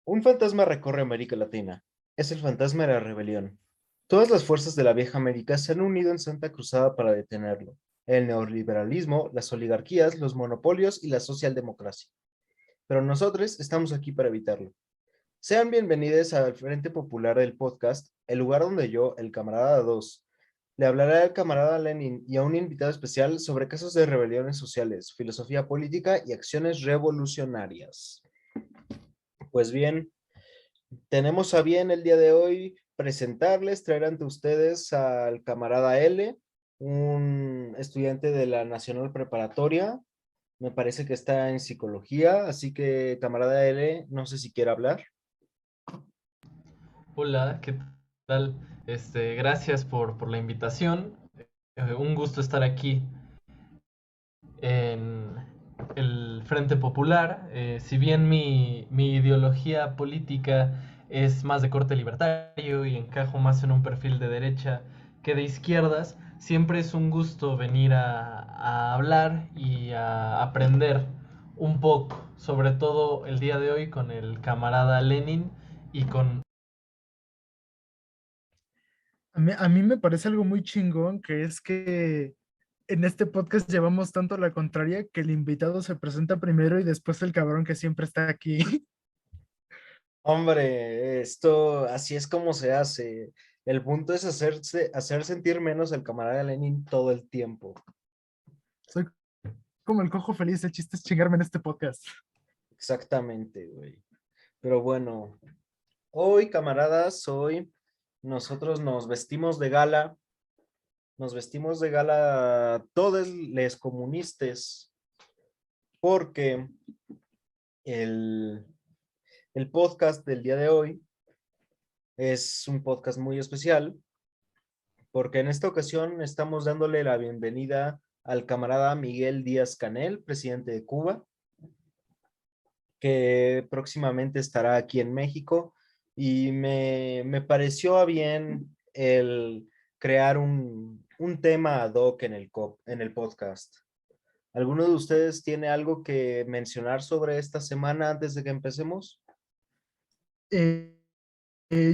Un fantasma recorre América Latina. Es el fantasma de la rebelión. Todas las fuerzas de la vieja América se han unido en Santa Cruzada para detenerlo. El neoliberalismo, las oligarquías, los monopolios y la socialdemocracia. Pero nosotros estamos aquí para evitarlo. Sean bienvenidos al Frente Popular del podcast, el lugar donde yo, el camarada 2, le hablaré al camarada Lenin y a un invitado especial sobre casos de rebeliones sociales, filosofía política y acciones revolucionarias. Pues bien, tenemos a bien el día de hoy presentarles, traer ante ustedes al camarada L, un estudiante de la Nacional Preparatoria. Me parece que está en psicología, así que camarada L, no sé si quiere hablar. Hola, ¿qué tal? Gracias por la invitación. Un gusto estar aquí en el Frente Popular. Si bien mi ideología política es más de corte libertario y encajo más en un perfil de derecha que de izquierdas, siempre es un gusto venir a hablar y a aprender un poco, sobre todo el día de hoy con el camarada Lenin y con... A mí me parece algo muy chingón, que es que en este podcast llevamos tanto la contraria que el invitado se presenta primero y después el cabrón que siempre está aquí. Hombre, esto así es como se hace. El punto es hacer sentir menos al camarada Lenin todo el tiempo. Soy como el cojo feliz, el chiste es chingarme en este podcast. Exactamente, güey. Pero bueno, hoy, camaradas, hoy nosotros nos vestimos de gala todos les comunistas, porque el, el podcast del día de hoy es un podcast muy especial, porque en esta ocasión estamos dándole la bienvenida al camarada Miguel Díaz Canel, presidente de Cuba, que próximamente estará aquí en México, y me pareció a bien el crear un tema ad hoc en el podcast. ¿Alguno de ustedes tiene algo que mencionar sobre esta semana antes de que empecemos? Eh,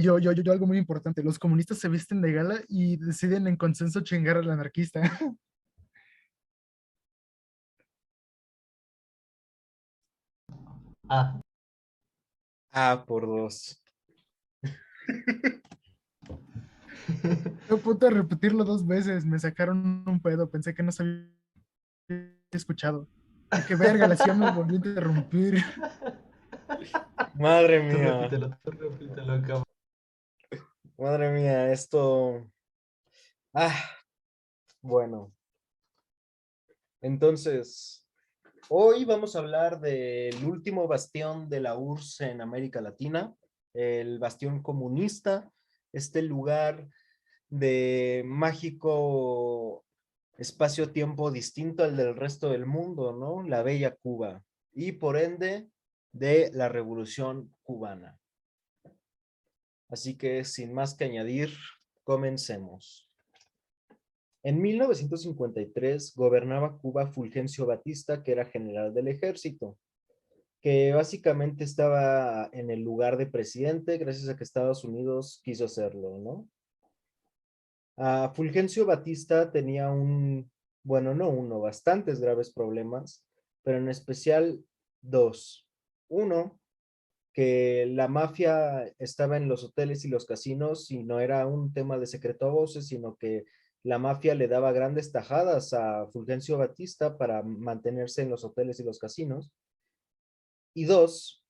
yo algo muy importante, los comunistas se visten de gala y deciden en consenso chingar al anarquista. Ah, Ah, por dos. Yo a punto de repetirlo 2 veces, me sacaron un pedo, pensé que no se había escuchado. Y que verga, la CIA me volvió a interrumpir. Madre mía, tú repítelo, cabrón. madre mía, esto... Ah, bueno, entonces, hoy vamos a hablar del último bastión de la URSS en América Latina, el bastión comunista, este lugar de mágico espacio-tiempo distinto al del resto del mundo, ¿no? La bella Cuba, y por ende de la Revolución Cubana. Así que sin más que añadir, comencemos. En 1953 gobernaba Cuba Fulgencio Batista, que era general del ejército, que básicamente estaba en el lugar de presidente gracias a que Estados Unidos quiso hacerlo, ¿no? Fulgencio Batista tenía bueno, no uno, bastantes graves problemas, pero en especial dos. Uno, que la mafia estaba en los hoteles y los casinos y no era un tema de secreto a voces, sino que la mafia le daba grandes tajadas a Fulgencio Batista para mantenerse en los hoteles y los casinos. Y dos,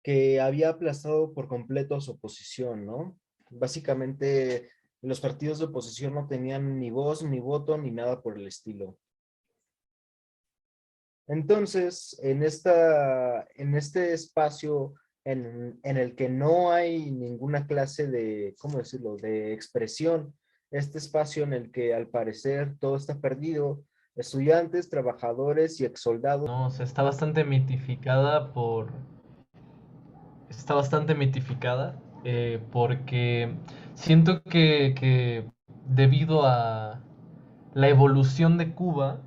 que había aplastado por completo a su oposición, ¿no? Básicamente, los partidos de oposición no tenían ni voz, ni voto, ni nada por el estilo. Entonces, en este espacio en el que no hay ninguna clase de, ¿cómo decirlo?, de expresión, este espacio en el que al parecer todo está perdido, estudiantes, trabajadores y exsoldados. No, o sea, está bastante mitificada porque siento que debido a la evolución de Cuba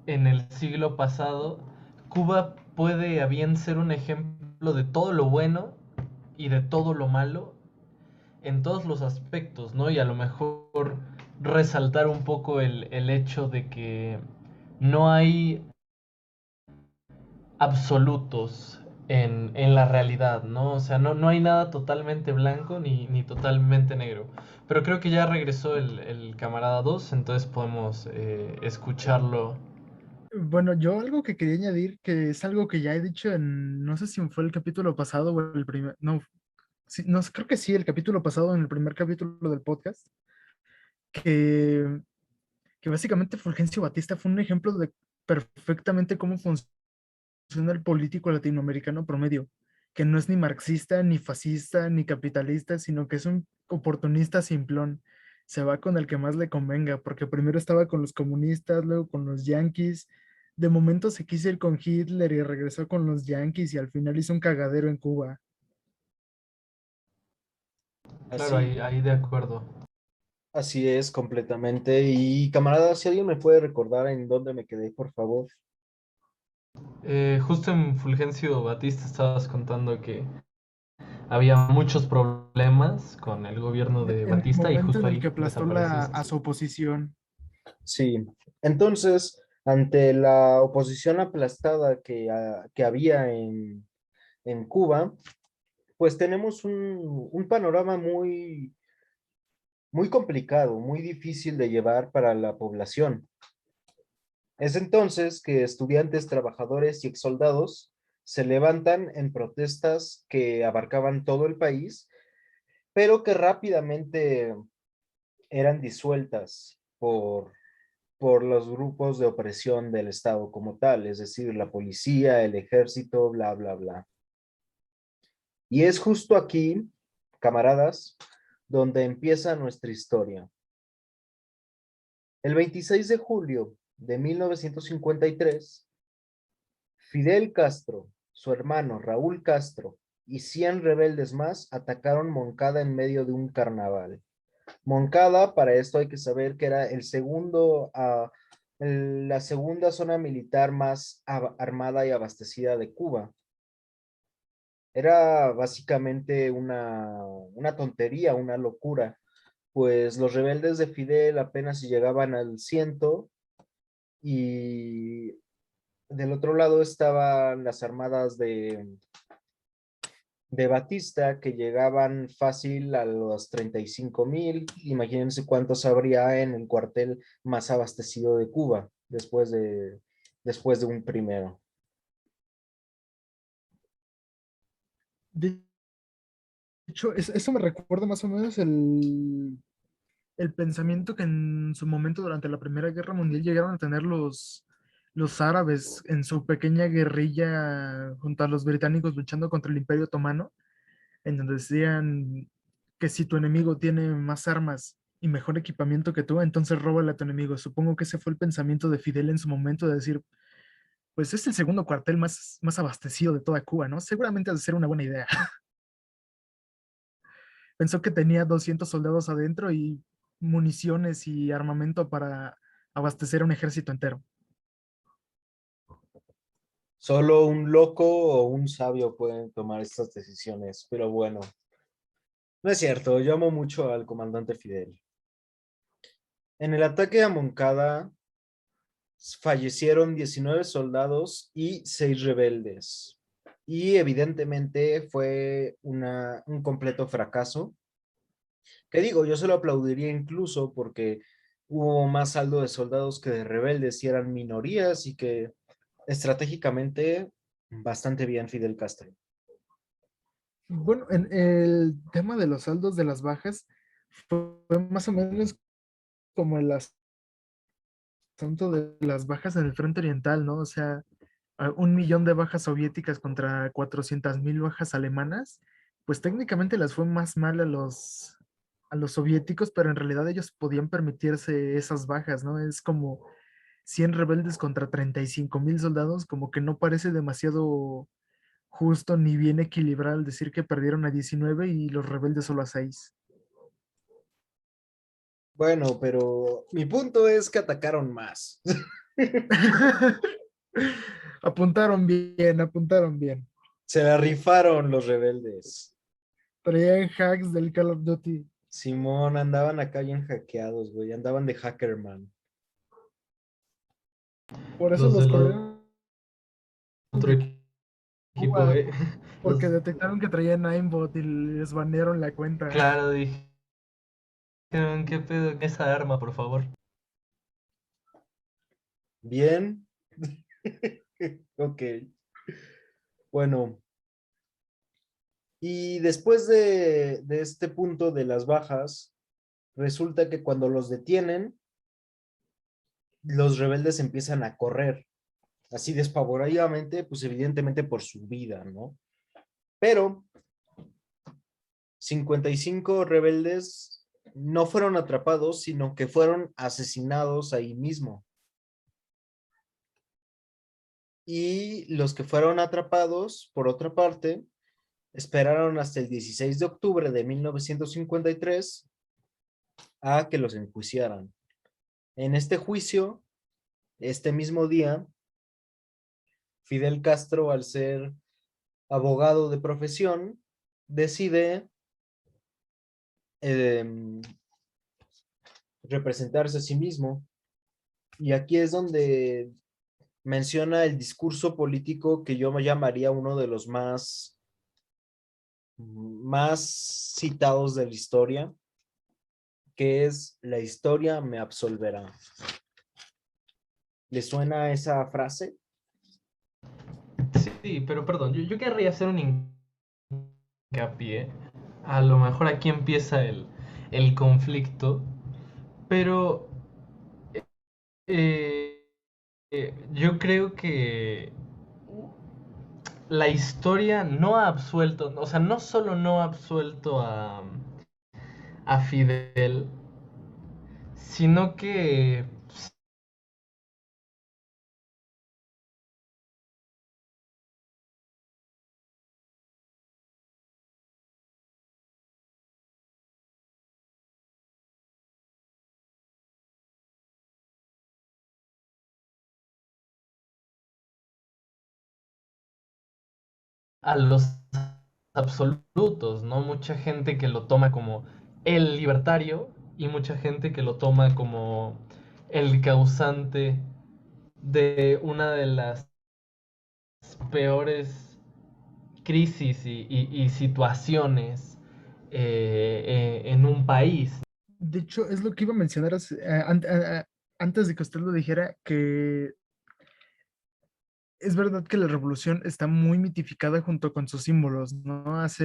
en el siglo pasado, Cuba puede a bien ser un ejemplo de todo lo bueno y de todo lo malo en todos los aspectos, ¿no? Y a lo mejor resaltar un poco el hecho de que no hay absolutos en la realidad, ¿no? O sea, no hay nada totalmente blanco ni totalmente negro. Pero creo que ya regresó el camarada 2, entonces podemos escucharlo. Bueno, yo algo que quería añadir, que es algo que ya he dicho en, no sé si fue el capítulo pasado o el primer, no, sí, no, creo que sí, el capítulo pasado, en el primer capítulo del podcast, que, que básicamente Fulgencio Batista fue un ejemplo de perfectamente cómo funciona el político latinoamericano promedio, que no es ni marxista, ni fascista, ni capitalista, sino que es un oportunista simplón. Se va con el que más le convenga, porque primero estaba con los comunistas, luego con los yanquis. De momento se quiso ir con Hitler y regresó con los yanquis y al final hizo un cagadero en Cuba. Claro, Así, ahí de acuerdo. así es completamente. Y camarada, si alguien me puede recordar en dónde me quedé, por favor. Justo en Fulgencio Batista estabas contando que había muchos problemas con el gobierno de En el Batista y momento justo en el ahí que aplastó desapareciste. a su oposición. Sí. Entonces, ante la oposición aplastada que había en Cuba, pues tenemos un panorama muy complicado, muy difícil de llevar para la población. Es entonces que estudiantes, trabajadores y exsoldados se levantan en protestas que abarcaban todo el país, pero que rápidamente eran disueltas por los grupos de opresión del Estado como tal, es decir, la policía, el ejército, bla, bla, bla. Y es justo aquí, camaradas, donde empieza nuestra historia. El 26 de julio de 1953, Fidel Castro, su hermano Raúl Castro y 100 rebeldes más atacaron Moncada en medio de un carnaval. Moncada, para esto hay que saber que era la segunda zona militar más armada y abastecida de Cuba. Era básicamente una tontería, una locura, pues los rebeldes de Fidel apenas si llegaban al ciento y del otro lado estaban las armadas de Batista que llegaban fácil a los 35,000. Imagínense cuántos habría en el cuartel más abastecido de Cuba después de un primero. De hecho, eso me recuerda más o menos el pensamiento que en su momento durante la Primera Guerra Mundial llegaron a tener los árabes en su pequeña guerrilla junto a los británicos luchando contra el Imperio Otomano, en donde decían que si tu enemigo tiene más armas y mejor equipamiento que tú, entonces róbale a tu enemigo. Supongo que ese fue el pensamiento de Fidel en su momento de decir, pues es el segundo cuartel más abastecido de toda Cuba, ¿no? Seguramente ha de ser una buena idea. Pensó que tenía 200 soldados adentro y municiones y armamento para abastecer a un ejército entero. Solo un loco o un sabio pueden tomar estas decisiones, pero bueno, no es cierto, yo amo mucho al comandante Fidel. En el ataque a Moncada fallecieron 19 soldados y 6 rebeldes. Y evidentemente fue un completo fracaso. Que digo, yo se lo aplaudiría incluso porque hubo más saldo de soldados que de rebeldes y eran minorías y que estratégicamente bastante bien Fidel Castro. Bueno, en el tema de los saldos de las bajas fue más o menos como el asunto de las bajas en el frente oriental, ¿no? O sea, 1 millón de bajas soviéticas contra 400.000 bajas alemanas, pues técnicamente las fue más mal a los soviéticos, pero en realidad ellos podían permitirse esas bajas, ¿no? Es como 100 rebeldes contra 35.000 soldados, como que no parece demasiado justo ni bien equilibrado al decir que perdieron a 19 y los rebeldes solo a 6. Bueno, pero mi punto es que atacaron más. Apuntaron bien, apuntaron bien. Se la rifaron los rebeldes. Traían hacks del Call of Duty. Simón, andaban acá bien hackeados, güey. Andaban de Hackerman. Por eso Los los del corrieron otro de equipo, Cuba, porque Los, detectaron que traían aimbot y les banearon la cuenta. claro, dijeron, ¿qué pedo con esa arma, por favor? Bien. Ok. Bueno, y después de este punto de las bajas, resulta que cuando los detienen, los rebeldes empiezan a correr, así despavoridamente, pues evidentemente por su vida, ¿no? Pero 55 rebeldes no fueron atrapados, sino que fueron asesinados ahí mismo. Y los que fueron atrapados, por otra parte, esperaron hasta el 16 de octubre de 1953 a que los enjuiciaran. En este juicio, este mismo día, Fidel Castro, al ser abogado de profesión, decide eh, representarse a sí mismo. Y aquí es donde menciona el discurso político que yo me llamaría uno de los más citados de la historia, que es la historia me absolverá. ¿Le suena esa frase? Sí, pero perdón, yo querría hacer un hincapié. A lo mejor aquí empieza el conflicto, pero eh, yo creo que la historia no ha absuelto, o sea, no solo no ha absuelto a Fidel, sino que a los absolutos, ¿no? Mucha gente que lo toma como el libertario y mucha gente que lo toma como el causante de una de las peores crisis y situaciones en un país. De hecho, es lo que iba a mencionar antes de que usted lo dijera, que es verdad que la revolución está muy mitificada junto con sus símbolos, ¿no? Es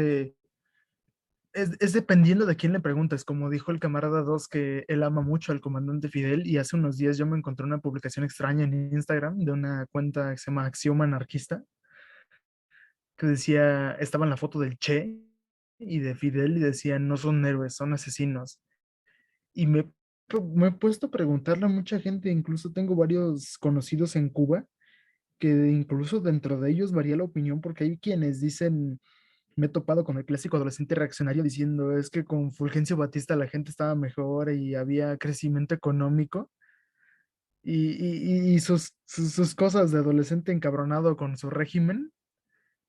dependiendo de quién le preguntes, como dijo el camarada 2 que él ama mucho al comandante Fidel, y hace unos días yo me encontré una publicación extraña en Instagram de una cuenta que se llama Axioma Anarquista, que decía, estaba en la foto del Che y de Fidel y decía, no son héroes, son asesinos. Y me he puesto a preguntarle a mucha gente, incluso tengo varios conocidos en Cuba, que incluso dentro de ellos varía la opinión, porque hay quienes dicen, me he topado con el clásico adolescente reaccionario diciendo, es que con Fulgencio Batista la gente estaba mejor y había crecimiento económico, y sus cosas de adolescente encabronado con su régimen,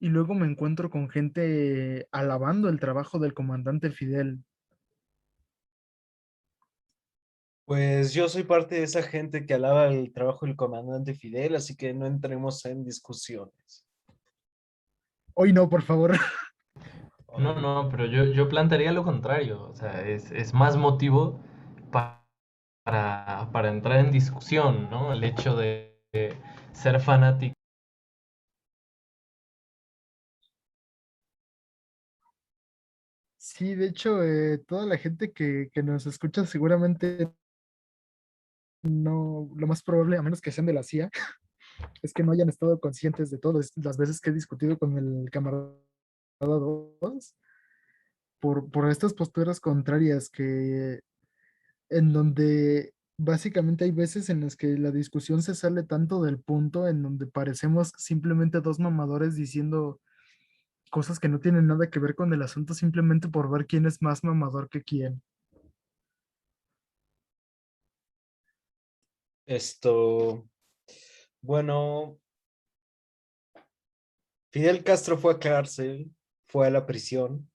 y luego me encuentro con gente alabando el trabajo del comandante Fidel. Pues yo soy parte de esa gente que alaba el trabajo del comandante Fidel, así que no entremos en discusiones. Hoy no, por favor. No, no, pero yo plantearía lo contrario. O sea, es más motivo pa- para entrar en discusión, ¿no? El hecho de ser fanático. Sí, de hecho, toda la gente que nos escucha seguramente no, lo más probable, a menos que sean de la CIA, es que no hayan estado conscientes de todas las veces que he discutido con el camarada 2 por estas posturas contrarias que en donde básicamente hay veces en las que la discusión se sale tanto del punto en donde parecemos simplemente dos mamadores diciendo cosas que no tienen nada que ver con el asunto simplemente por ver quién es más mamador que quién. Esto, bueno, Fidel Castro fue a cárcel, fue a la prisión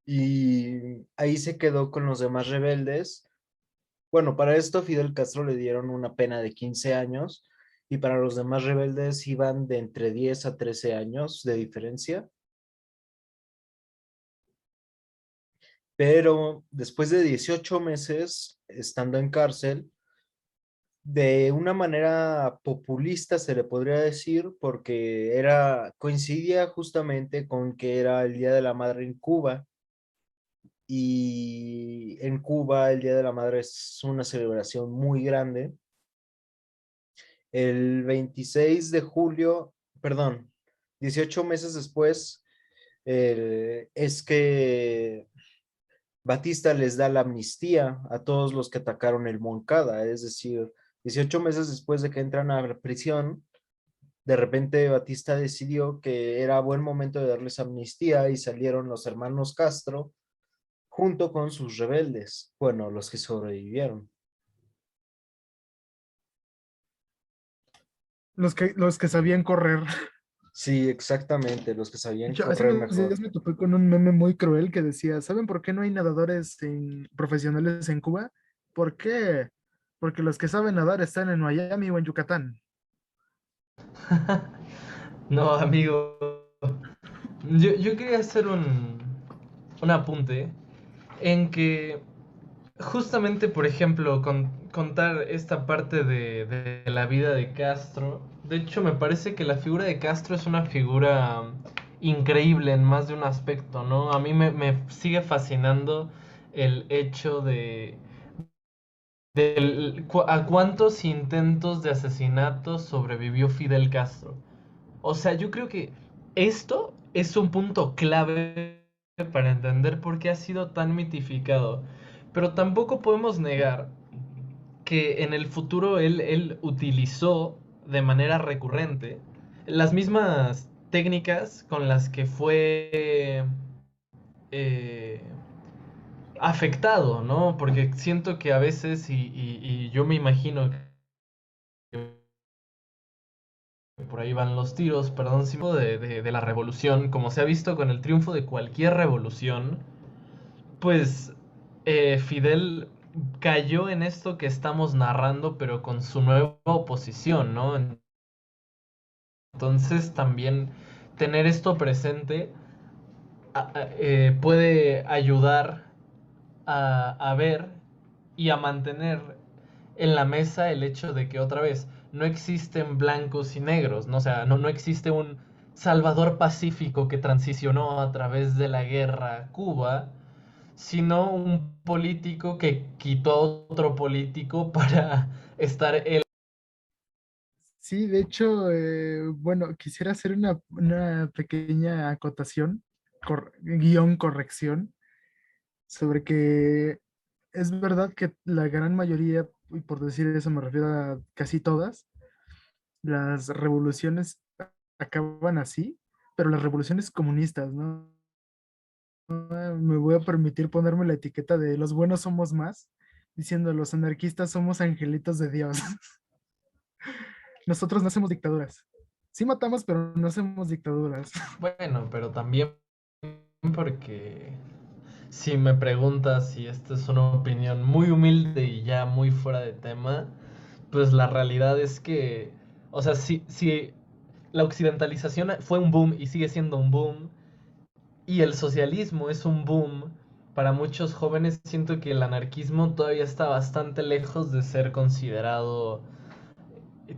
y ahí se quedó con los demás rebeldes. Bueno, para esto Fidel Castro le dieron una pena de 15 años y para los demás rebeldes iban de entre 10 a 13 años de diferencia. Pero después de 18 meses estando en cárcel, de una manera populista se le podría decir, porque coincidía justamente con que era el Día de la Madre en Cuba, y en Cuba el Día de la Madre es una celebración muy grande. El 26 de julio, perdón, 18 meses después, es que Batista les da la amnistía a todos los que atacaron el Moncada, es decir, 18 meses después de que entran a la prisión, de repente Batista decidió que era buen momento de darles amnistía y salieron los hermanos Castro junto con sus rebeldes, bueno, los que sobrevivieron. Los que sabían correr. Sí, exactamente, los que sabían Hace correr unos mejor. días me topé con un meme muy cruel que decía, ¿saben por qué no hay nadadores profesionales en Cuba? ¿Por qué? Porque los que saben nadar están en Miami o en Yucatán. No, amigo. Yo quería hacer un apunte en que justamente, por ejemplo, contar esta parte de la vida de Castro. De hecho, me parece que la figura de Castro es una figura increíble en más de un aspecto, ¿no? A mí me sigue fascinando el hecho a cuántos intentos de asesinato sobrevivió Fidel Castro. O sea, yo creo que esto es un punto clave para entender por qué ha sido tan mitificado. Pero tampoco podemos negar que en el futuro él utilizó de manera recurrente las mismas técnicas con las que fue eh, afectado, ¿no? Porque siento que a veces, y yo me imagino que por ahí van los tiros, perdón, de la revolución, como se ha visto con el triunfo de cualquier revolución, pues Fidel cayó en esto que estamos narrando, pero con su nueva oposición, ¿no? Entonces también tener esto presente puede ayudar a ver y a mantener en la mesa el hecho de que otra vez no existen blancos y negros, ¿no? O sea, no existe un Salvador Pacífico que transicionó a través de la guerra a Cuba, sino un político que quitó a otro político para estar él. Sí, de hecho, bueno, quisiera hacer una pequeña acotación, guión corrección, sobre que es verdad que la gran mayoría, y por decir eso me refiero a casi todas, las revoluciones acaban así, pero las revoluciones comunistas, ¿no? Me voy a permitir ponerme la etiqueta de los buenos somos más, diciendo los anarquistas somos angelitos de Dios. Nosotros no hacemos dictaduras. Sí matamos, pero no hacemos dictaduras. Bueno, pero también porque si me preguntas si esta es una opinión muy humilde y ya muy fuera de tema, pues la realidad es que, o sea, si la occidentalización fue un boom y sigue siendo un boom, y el socialismo es un boom, para muchos jóvenes siento que el anarquismo todavía está bastante lejos de ser considerado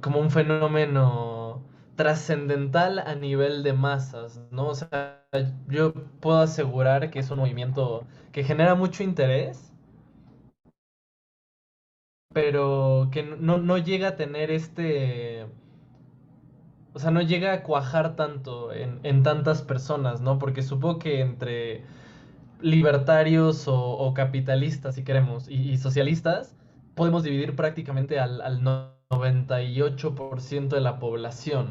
como un fenómeno trascendental a nivel de masas, ¿no? O sea, yo puedo asegurar que es un movimiento que genera mucho interés, pero que no llega a tener o sea, no llega a cuajar tanto en tantas personas, ¿no? Porque supongo que entre libertarios o capitalistas, si queremos, y socialistas, podemos dividir prácticamente al 98% de la población.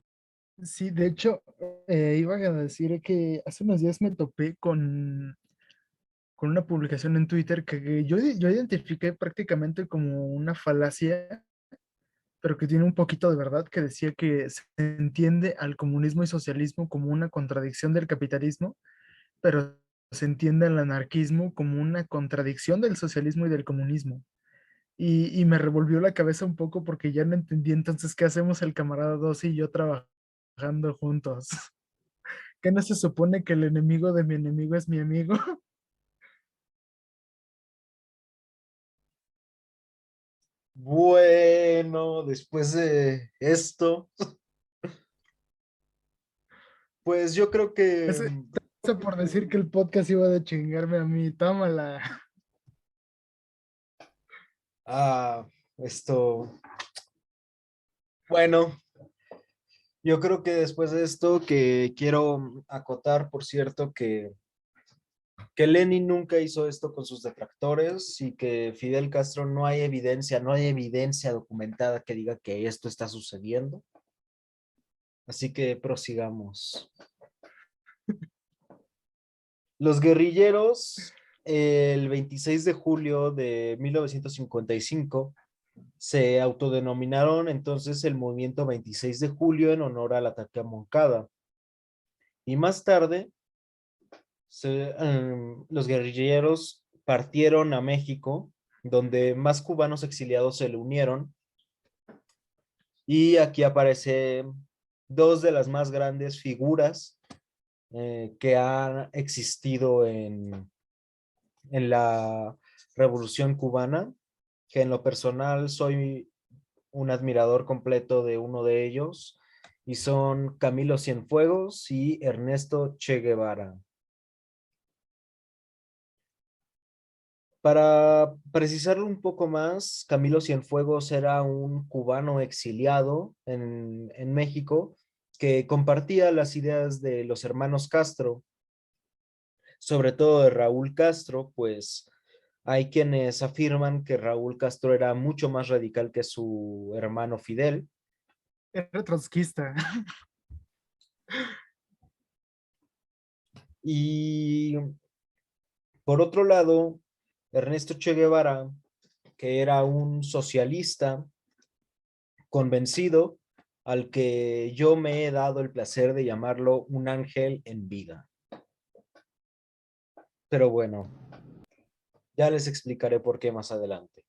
Sí, de hecho, iba a decir que hace unos días me topé con una publicación en Twitter que yo identifiqué prácticamente como una falacia pero que tiene un poquito de verdad, que decía que se entiende al comunismo y socialismo como una contradicción del capitalismo, pero se entiende al anarquismo como una contradicción del socialismo y del comunismo. Y me revolvió la cabeza un poco porque ya no entendí entonces qué hacemos el camarada Dossi y yo trabajando juntos. ¿Qué no se supone que el enemigo de mi enemigo es mi amigo? Bueno, después de esto, pues yo creo que Ese, eso por decir que el podcast iba de chingarme a mí, tómala. ah, esto, bueno, yo creo que después de esto que quiero acotar, por cierto, que Lenin nunca hizo esto con sus detractores y que Fidel Castro no hay evidencia documentada que diga que esto está sucediendo. Así que prosigamos. Los guerrilleros, el 26 de julio de 1955, se autodenominaron entonces el Movimiento 26 de Julio en honor al ataque a Moncada. Y más tarde, los guerrilleros partieron a México, donde más cubanos exiliados se le unieron. Y aquí aparecen dos de las más grandes figuras que han existido en la Revolución Cubana, que en lo personal soy un admirador completo de uno de ellos, y son Camilo Cienfuegos y Ernesto Che Guevara. Para precisarlo un poco más, Camilo Cienfuegos era un cubano exiliado en México que compartía las ideas de los hermanos Castro, sobre todo de Raúl Castro, pues hay quienes afirman que Raúl Castro era mucho más radical que su hermano Fidel. Era trotskista. Y por otro lado, Ernesto Che Guevara, que era un socialista convencido, al que yo me he dado el placer de llamarlo un ángel en vida. Pero bueno, ya les explicaré por qué más adelante.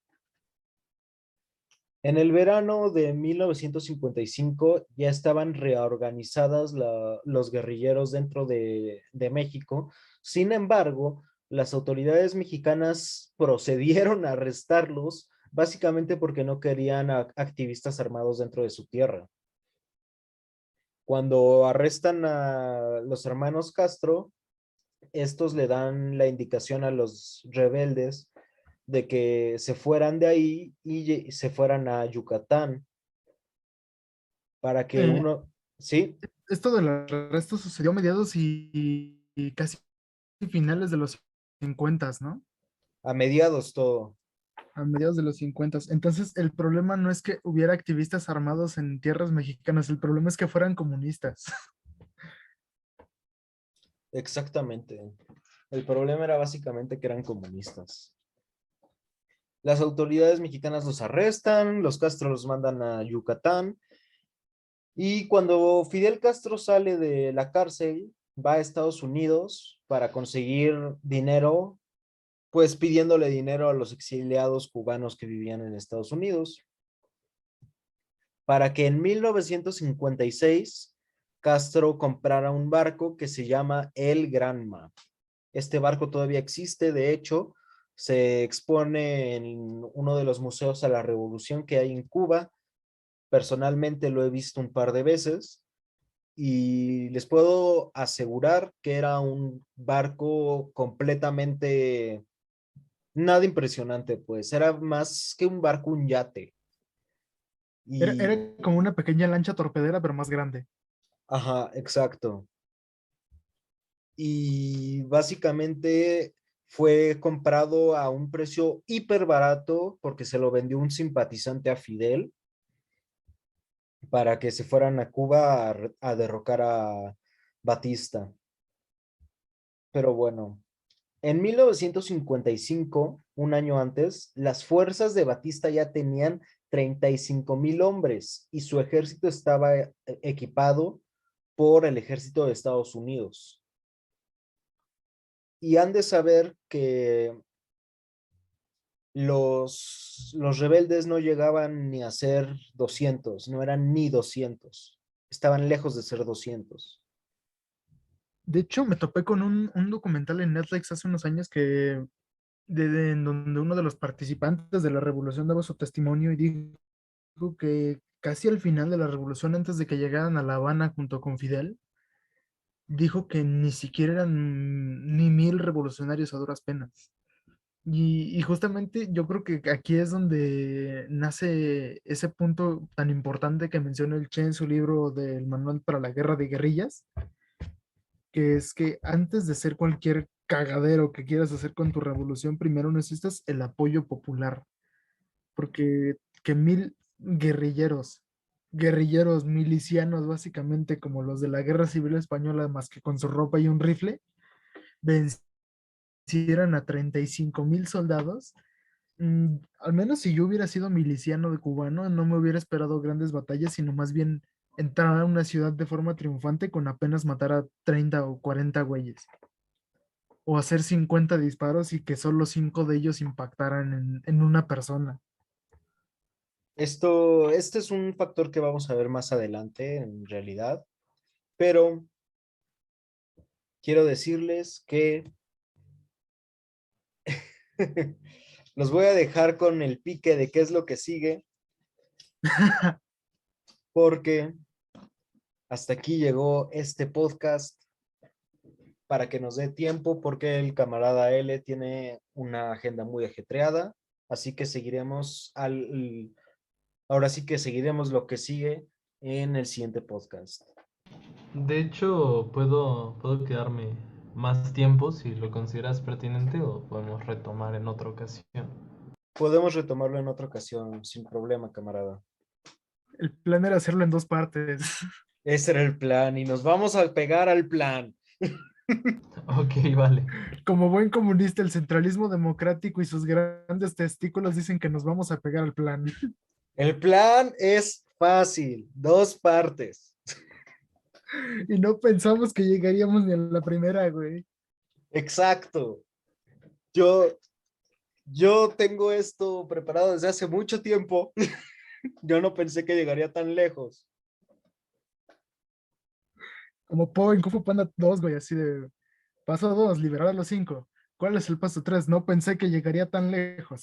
En el verano de 1955 ya estaban reorganizadas los guerrilleros dentro de México. Sin embargo, las autoridades mexicanas procedieron a arrestarlos básicamente porque no querían activistas armados dentro de su tierra. Cuando arrestan a los hermanos Castro, estos le dan la indicación a los rebeldes de que se fueran de ahí y se fueran a Yucatán para que Eh, uno, ¿sí? Esto del arresto sucedió a mediados y casi finales de los 50, ¿no? A mediados todo. A mediados de los 50. Entonces, el problema no es que hubiera activistas armados en tierras mexicanas, el problema es que fueran comunistas. Exactamente. El problema era básicamente que eran comunistas. Las autoridades mexicanas los arrestan, los Castro los mandan a Yucatán y cuando Fidel Castro sale de la cárcel, va a Estados Unidos para conseguir dinero, pues pidiéndole dinero a los exiliados cubanos que vivían en Estados Unidos, para que en 1956 Castro comprara un barco que se llama el Granma. Este barco todavía existe, de hecho, se expone en uno de los museos a la revolución que hay en Cuba. Personalmente lo he visto un par de veces y les puedo asegurar que era un barco completamente nada impresionante, pues era más que un barco, un yate. Era Y, como una pequeña lancha torpedera, pero más grande. ajá, exacto. Y básicamente fue comprado a un precio hiper barato porque se lo vendió un simpatizante a Fidel para que se fueran a Cuba a derrocar a Batista. Pero bueno, en 1955, un año antes, las fuerzas de Batista ya tenían 35,000 hombres y su ejército estaba equipado por el ejército de Estados Unidos. Y han de saber que los rebeldes no llegaban ni a ser 200, no eran ni 200, estaban lejos de ser 200. De hecho, me topé con un documental en Netflix hace unos años en donde uno de los participantes de la revolución daba su testimonio y dijo que casi al final de la revolución, antes de que llegaran a La Habana junto con Fidel, dijo que ni siquiera eran ni 1000 revolucionarios a duras penas. Y justamente yo creo que aquí es donde nace ese punto tan importante que menciona el Che en su libro del Manual para la Guerra de Guerrillas, que es que antes de hacer cualquier cagadero que quieras hacer con tu revolución, primero necesitas el apoyo popular, porque que 1000 guerrilleros milicianos, básicamente como los de la Guerra Civil Española, más que con su ropa y un rifle, vencieran a 35,000 soldados. Al menos si yo hubiera sido miliciano de cubano, no me hubiera esperado grandes batallas, sino más bien entrar a una ciudad de forma triunfante con apenas matar a 30 o 40 güeyes. O hacer 50 disparos y que solo 5 de ellos impactaran en una persona. Este es un factor que vamos a ver más adelante en realidad, pero quiero decirles que los voy a dejar con el pique de qué es lo que sigue, porque hasta aquí llegó este podcast para que nos dé tiempo, porque el camarada L tiene una agenda muy ajetreada, así que ahora sí que seguiremos lo que sigue en el siguiente podcast. De hecho, puedo quedarme más tiempo si lo consideras pertinente o podemos retomar en otra ocasión. Podemos retomarlo en otra ocasión, sin problema, camarada. El plan era hacerlo en 2 partes. Ese era el plan y nos vamos a pegar al plan. Ok, vale. Como buen comunista, el centralismo democrático y sus grandes testículos dicen que nos vamos a pegar al plan. El plan es fácil, 2 partes. Y no pensamos que llegaríamos ni a la primera, güey. Exacto. Yo, yo tengo esto preparado desde hace mucho tiempo. Yo no pensé que llegaría tan lejos. Como Po en Kung Fu Panda 2, güey, así de paso 2, liberar a los 5. ¿Cuál es el paso 3? No pensé que llegaría tan lejos.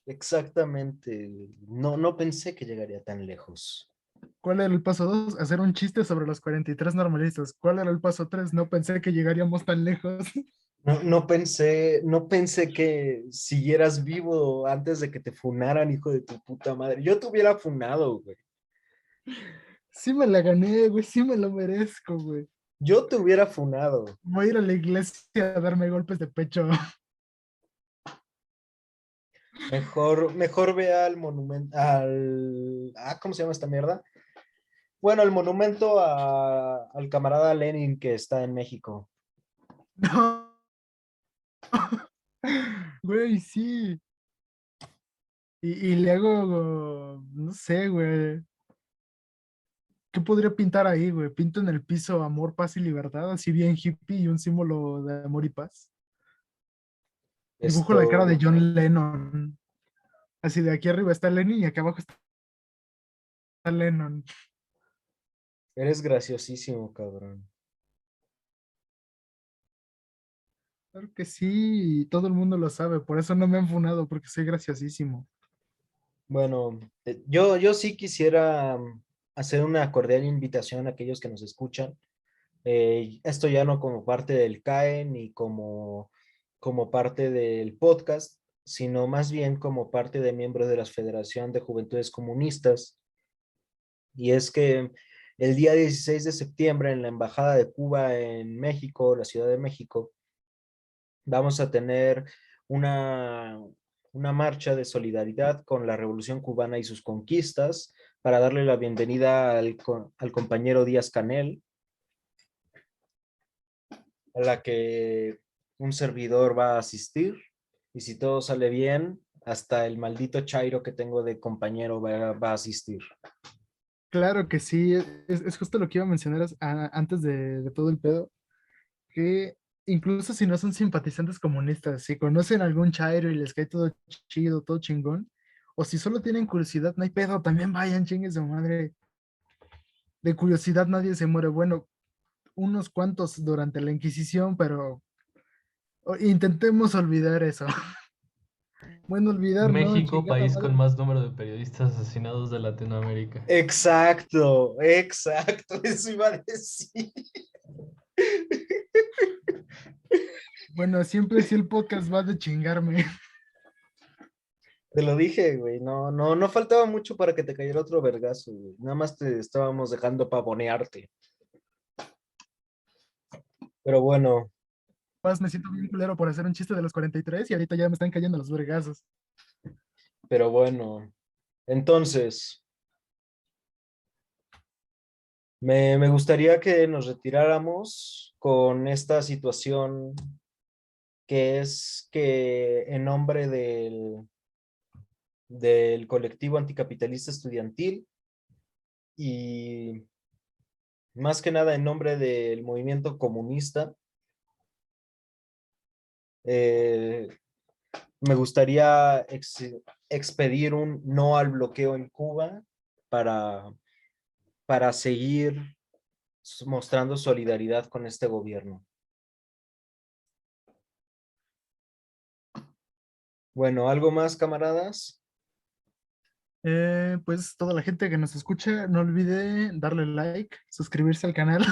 Exactamente. No pensé que llegaría tan lejos. ¿Cuál era el paso 2? Hacer un chiste sobre los 43 normalistas. ¿Cuál era el paso 3? No pensé que llegaríamos tan lejos. No pensé que siguieras vivo antes de que te funaran, hijo de tu puta madre. Yo te hubiera funado, güey. Sí me la gané, güey, sí me lo merezco, güey. Yo te hubiera funado. Voy a ir a la iglesia a darme golpes de pecho. Mejor ve al monumento, ¿cómo se llama esta mierda? Bueno, el monumento al camarada Lenin que está en México. No, güey, sí. Y le hago, no sé, güey. ¿Qué podría pintar ahí, güey? Pinto en el piso amor, paz y libertad, así bien hippie y un símbolo de amor y paz. Dibujo la cara de Esto, John Lennon. Así de aquí arriba está Lenin y acá abajo está Lennon. eres graciosísimo, cabrón. Claro que sí, y todo el mundo lo sabe, por eso no me han funado, porque soy graciosísimo. Bueno, yo sí quisiera hacer una cordial invitación a aquellos que nos escuchan. Esto ya no como parte del CAE ni como parte del podcast, sino más bien como parte de miembros de la Federación de Juventudes Comunistas. Y es que el día 16 de septiembre en la Embajada de Cuba en México, la Ciudad de México, vamos a tener una, una marcha de solidaridad con la Revolución Cubana y sus conquistas para darle la bienvenida al compañero Díaz Canel, a la que un servidor va a asistir. Y si todo sale bien, hasta el maldito Chairo que tengo de compañero va a asistir. Claro que sí, es justo lo que iba a mencionar antes de todo el pedo, que incluso si no son simpatizantes comunistas, si conocen algún chairo y les cae todo chido, todo chingón, o si solo tienen curiosidad, no hay pedo, también vayan, chingue su madre. De curiosidad nadie se muere. Bueno, unos cuantos durante la Inquisición, pero intentemos olvidar eso. Bueno, olvidar, no, México, chingada país con madre. más número de periodistas asesinados de Latinoamérica. Exacto, exacto, eso iba a decir. Bueno, siempre si el podcast va de chingarme. Te lo dije, güey, no faltaba mucho para que te cayera otro vergazo, güey. Nada más te estábamos dejando pavonearte. Pero bueno, Más me siento bien culero por hacer un chiste de los 43 y ahorita ya me están cayendo los vergazos. pero bueno. Entonces, me gustaría que nos retiráramos con esta situación que es que en nombre del colectivo anticapitalista estudiantil y más que nada en nombre del movimiento comunista, eh, me gustaría expedir un no al bloqueo en Cuba para, para seguir mostrando solidaridad con este gobierno. Bueno, ¿algo más, camaradas? Pues toda la gente que nos escucha, no olvide darle like, suscribirse al canal.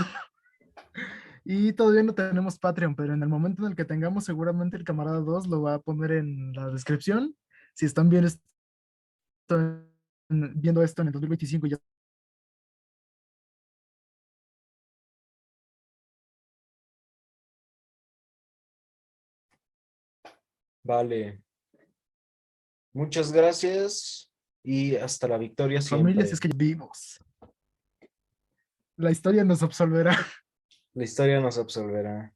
Y todavía no tenemos Patreon, pero en el momento en el que tengamos, seguramente el camarada 2 lo va a poner en la descripción. Si están viendo esto en el 2025 ya. Vale. Muchas gracias y hasta la victoria Familias es siempre. que vivos. La historia nos absolverá. La historia nos absolverá.